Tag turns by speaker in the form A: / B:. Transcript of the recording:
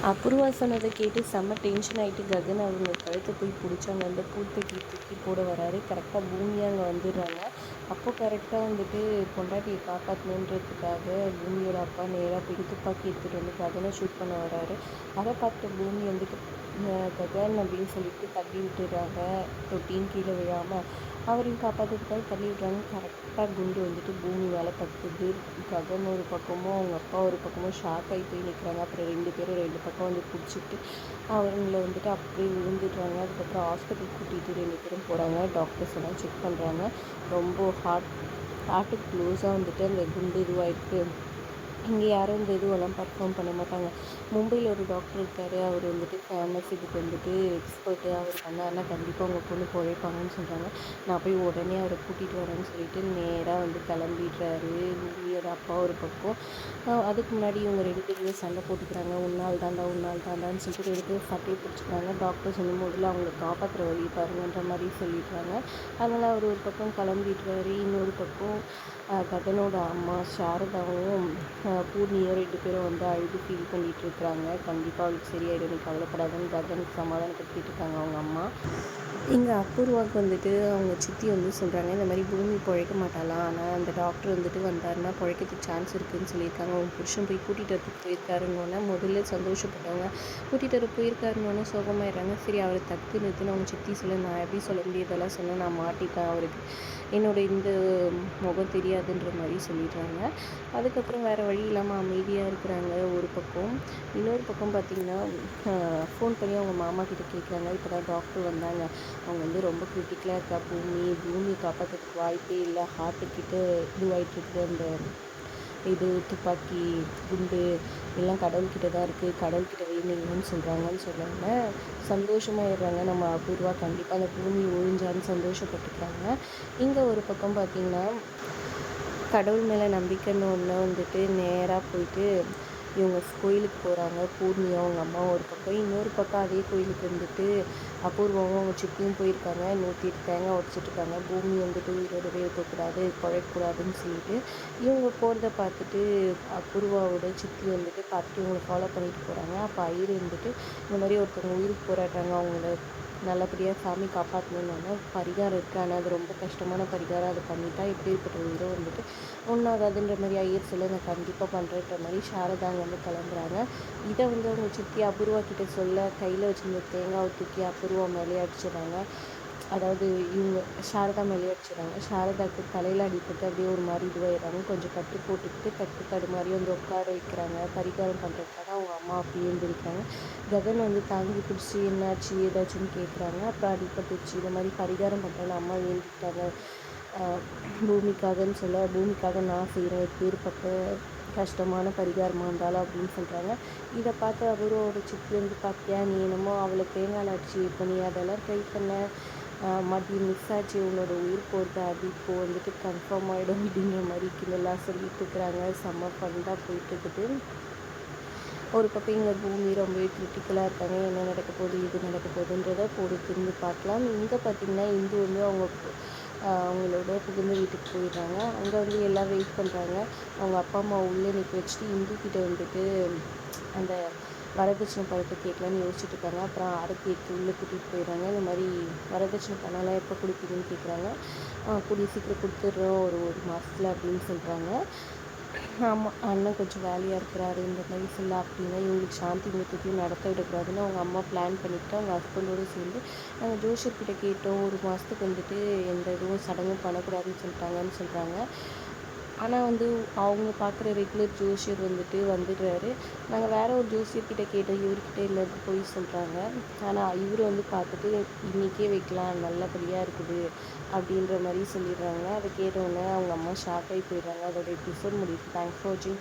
A: அபூர்வா சொன்னதை கேட்டு செம்ம டென்ஷன் ஆகிட்டு ககன் அவங்க கழுத்தை போய் பிடிச்சாங்க. அந்த பூத்தொட்டி தூக்கி போட வராரு. கரெக்டாக பூமியாக அங்கே வந்துடுறாங்க. அப்போ கரெக்டாக வந்துட்டு பொண்டாட்டியை காப்பாற்றணுன்றதுக்காக பூமியோட அப்பா நேராக போய் துப்பாக்கி எடுத்துகிட்டு வந்து ககனை ஷூட் பண்ண வராரு. அதை பார்த்த பூமி வந்துட்டு ககன் அப்படின்னு சொல்லிட்டு தள்ளி விட்டுடுறாங்க. தொட்டின்னு கீழே விழாமல் அவரையும் காப்பாற்றுறதுக்காக தள்ளி விடுறாங்க. கரெக்டாக குண்டு வந்துட்டு பூமி மேலே பட்டுது. ககன் ஒரு பக்கமும் அவங்க அப்பா ஒரு பக்கமும் ஷாக் ஆகி போய் நிற்கிறாங்க. அப்புறம் 2 பேரும் 2 பக்கம் வந்து பிடிச்சிட்டு அவங்கள வந்துட்டு அப்படியே விழுந்துடுறாங்க. அதுக்கப்புறம் ஹாஸ்பிட்டல் கூட்டிகிட்டு 2 பேரும் போகிறாங்க. டாக்டர்ஸ் எல்லாம் செக் பண்ணுறாங்க. ரொம்ப ஹார்ட்டுக்கு க்ளோஸாக வந்துட்டு அந்த குண்டு இதுவாகிருக்கு. இங்கே யாரும் இந்த இதுவெல்லாம் பர்ஃபார்ம் பண்ண மாட்டாங்க. மும்பையில் ஒரு டாக்டர் இருக்கார். அவர் வந்துட்டு ஃபேமஸ், இதுக்கு வந்துட்டு எக்ஸ்பர்ட்டு. அவர் பண்ணாருன்னா கண்டிப்பாக உங்கள் பொண்ணு பிழைப்பாங்கன்னு சொல்கிறாங்க. நான் போய் உடனே அவரை கூட்டிகிட்டு வரேன்னு சொல்லிட்டு நேராக வந்து கிளம்பிடுறாரு. பூமியோட அப்பா ஒரு பக்கம். அதுக்கு முன்னாடி இவங்க 2 பேருமே சண்டை போட்டுக்கிறாங்க. உன்னால் தாண்டான்னு சொல்லிட்டு 2 பேரும் சட்டையை பிடிச்சிக்கிறாங்க. டாக்டர் சொல்லும் போதில் அவங்கள காப்பாற்றுற வழி பாருங்கன்ற மாதிரி சொல்லிடுறாங்க. அதனால் அவர் ஒரு பக்கம் கிளம்பிடுறாரு. இன்னொரு பக்கம் ககனோட அம்மா சாரதாவும் பூர்ணியும் 2 பேரும் வந்து அழுது ஃபீல் பண்ணிகிட்டு இருக்கிறாங்க. கண்டிப்பாக அவளுக்கு சரியாயிடும், நீ கவலைப்படாதுன்னு ககனுக்கு சமாதானப்படுத்திட்டு இருக்காங்க அவங்க அம்மா. இங்கே அபூர்வாவுக்கு வந்துட்டு அவங்க சித்தி வந்து சொல்கிறாங்க, இந்த மாதிரி பூமி பிழைக்க மாட்டாளாம், ஆனால் அந்த டாக்டர் வந்துட்டு வந்தாருன்னா பிழைக்கிறதுக்கு சான்ஸ் இருக்குதுன்னு சொல்லியிருக்காங்க. அவங்க புருஷன் போய் கூட்டிகிட்டு வரதுக்கு போயிருக்காருன்னொன்னே முதல்ல சந்தோஷப்பட்டவங்க கூட்டிகிட்டு வர போயிருக்காருன்னொன்னே சோகமாயிடுறாங்க. சரி அவரை தடுத்து நிறுத்துன்னு அவங்க சித்தி சொல்ல, நான் எப்படி சொல்ல முடியாதெல்லாம் சொன்னேன், நான் மாட்டிட்டேன், அவருக்கு என்னோடய இந்த முகம் தெரியாதுன்ற மாதிரி சொல்லிடுறாங்க. அதுக்கப்புறம் வேறு வழி இல்லாமல் அமைதியாக இருக்கிறாங்க ஒரு பக்கம். இன்னொரு பக்கம் பார்த்திங்கன்னா ஃபோன் பண்ணி அவங்க மாமா கிட்டே கேட்குறாங்க, இப்போ தான் டாக்டர் வந்தாங்க, அவங்க வந்து ரொம்ப கிரிட்டிக்கலாக இருக்கா, பூமி காப்பாற்றுறதுக்கு வாய்ப்பே இல்லை, ஹார்ட்டுக்கிட்ட இதுவாகிட்டுருக்கு, அந்த இது துப்பாக்கி குண்டு எல்லாம் கடவுள்கிட்ட தான் இருக்குது, கடவுள்கிட்ட வேணுங்கன்னு சொல்கிறாங்க. சந்தோஷமாகிடுறாங்க. நம்ம அபூர்வா கண்டிப்பாக அந்த பூமி ஒழிஞ்சான்னு சந்தோஷப்பட்டுக்கிறாங்க. இங்கே ஒரு பக்கம் பார்த்திங்கன்னா கடவுள் மேலே நம்பிக்கைன்னு ஒன்று வந்துட்டு நேராக போயிட்டு இவங்க கோயிலுக்கு போகிறாங்க. பூர்ணியும் அவங்க அம்மாவும் ஒரு பக்கம், இன்னொரு பக்கம் அதே கோயிலுக்கு வந்துட்டு அபூர்வாவும் அவங்க சித்தியும் போயிருக்காங்க. 108 தேங்காய் உடச்சிட்ருக்காங்க. பூமி வந்துட்டு உயிரோடவே இருக்கக்கூடாது, குழைக்கக்கூடாதுன்னு சொல்லிட்டு இவங்க போகிறத பார்த்துட்டு அபூர்வாவோட சித்தி வந்துட்டு பார்த்துட்டு இவங்களை ஃபாலோ பண்ணிட்டு போகிறாங்க. அப்போ ஐயர் வந்துட்டு இந்த மாதிரி ஒருத்தவங்க உயிருக்கு போராடுறாங்க, அவங்கள நல்லபடியாக சாமி காப்பாற்றணுன்னு பரிகாரம் இருக்குது, ஆனால் அது ரொம்ப கஷ்டமான பரிகாரம், அதை பண்ணிட்டா எப்படிப்பட்ட உயிரோ வந்துட்டு ஒன்றாகாதுன்ற மாதிரி ஐயர் சொல்ல, நான் கண்டிப்பாக பண்ணுறன்ற மாதிரி சாரதாங்க வந்து கிளம்புறாங்க. இதை வந்து அவங்க சித்தி அபூர்வா கிட்டே சொல்ல கையில் வச்சுருந்த தேங்காவை தூக்கி அபூர்வா மேலேயே அடிச்சிடுறாங்க. அதாவது இவங்க சாரதா மேலேயே அடிச்சிடுறாங்க. சாரதாவுக்கு தலையில் அடிப்பட்டு அப்படியே ஒரு மாதிரி இதுவாகிடுறாங்க. கொஞ்சம் கட்டு போட்டுக்கிட்டு தட்டு மாதிரி வந்து உட்கார வைக்கிறாங்க. பரிகாரம் பண்ணுறதுக்காக அவங்க அம்மா அப்படியே எழுந்திருக்காங்க. ககன் வந்து தாங்கி பிடிச்சி என்னாச்சு ஏதாச்சுன்னு கேட்குறாங்க. அப்புறம் அடிப்பட்டுச்சு, இந்த மாதிரி பரிகாரம் பண்ணுறேன்னு அம்மா எழுந்திட்டாங்க பூமிக்காகன்னு சொல்ல, பூமிக்காக நான் செய்கிறேன், எப்பேற்பட்ட கஷ்டமான பரிகாரமாக இருந்தாலும் அப்படின்னு சொல்கிறாங்க. இதை பார்த்து அவரோட சித்தி வந்து, பார்த்தியா நீ என்னமோ அவளை தேங்காய் அடிச்சு இப்போ நீ அதெல்லாம் ட்ரை பண்ண மறுபடியும் மிஸ் ஆச்சு, உன்னோட உயிர் போகிறது, அது இப்போது வந்துட்டு கன்ஃபார்ம் ஆகிடும் அப்படின்ற மாதிரி கிண்டலாக சொல்லிட்டு இருக்கிறாங்க. செம்ம ஃபண்டாக போயிட்டுருக்குது. ஒரு பக்கம் இங்கே பூமி ரொம்பவே கிரிட்டிக்கலாக இருக்காங்க. என்ன நடக்க போகுது, இது நடக்க போகுதுன்றதை திரும்பி பார்க்கலாம். இங்கே பார்த்திங்கன்னா இந்து வந்து அவங்களோட புகுந்த வீட்டுக்கு போயிடுறாங்க. அங்கே வந்து எல்லாம் வெயிட் பண்ணுறாங்க. அவங்க அப்பா அம்மா உள்ளே நிற்க வச்சுட்டு இந்து கிட்டே வந்துட்டு அந்த வரதட்சணை பணத்தை கேட்கலான்னு யோசிச்சுட்டு இருக்காங்க. அப்புறம் ஆரத்தி எடுத்து உள்ளே கூட்டிகிட்டு போயிடுறாங்க. இந்த மாதிரி வரதட்சணை பணம்லாம் எப்போ கொடுப்பீங்கன்னு கேட்குறாங்க. கூடிய சீக்கிரம் கொடுத்துட்றோம், ஒரு மாதத்தில் அப்படின்னு சொல்கிறாங்க. ஆமாம், அண்ணன் கொஞ்சம் வேலையாக இருக்கிறாரு இந்த மாதிரி சொல்ல அப்படின்னா இவங்களுக்கு சாந்தி முகூர்த்தத்தையும் நடத்த விடக்கூடாதுன்னு அவங்க அம்மா பிளான் பண்ணிவிட்டு அவங்க ஹஸ்பண்டோடு சேர்ந்து நாங்கள் ஜோஷியர்கிட்ட கேட்டோம், ஒரு மாதத்துக்கு வந்துட்டு எந்த இதுவும் சடங்கும் பண்ணக்கூடாதுன்னு சொல்லிட்டாங்கன்னு சொல்கிறாங்க. ஆனால் வந்து அவங்க பார்க்குற ரெகுலர் ஜோஷியர் வந்துட்டு வந்துடுறாரு. நாங்கள் வேறு ஒரு ஜோசியர்கிட்ட கேட்டோம், இவர்கிட்ட இல்லைன்னு போய் சொல்கிறாங்க. ஆனால் இவர் வந்து பார்த்துட்டு இன்றைக்கே வைக்கலாம், நல்லபடியாக இருக்குது அப்படின்ற மாதிரி சொல்லிடுறாங்க. அதை கேட்டவுடனே அவங்க அம்மா ஷாக் ஆகி போயிடுறாங்க. அதோட எபிசோட் முடியுது. தேங்க்ஸ் ஃபார் வாட்சிங்.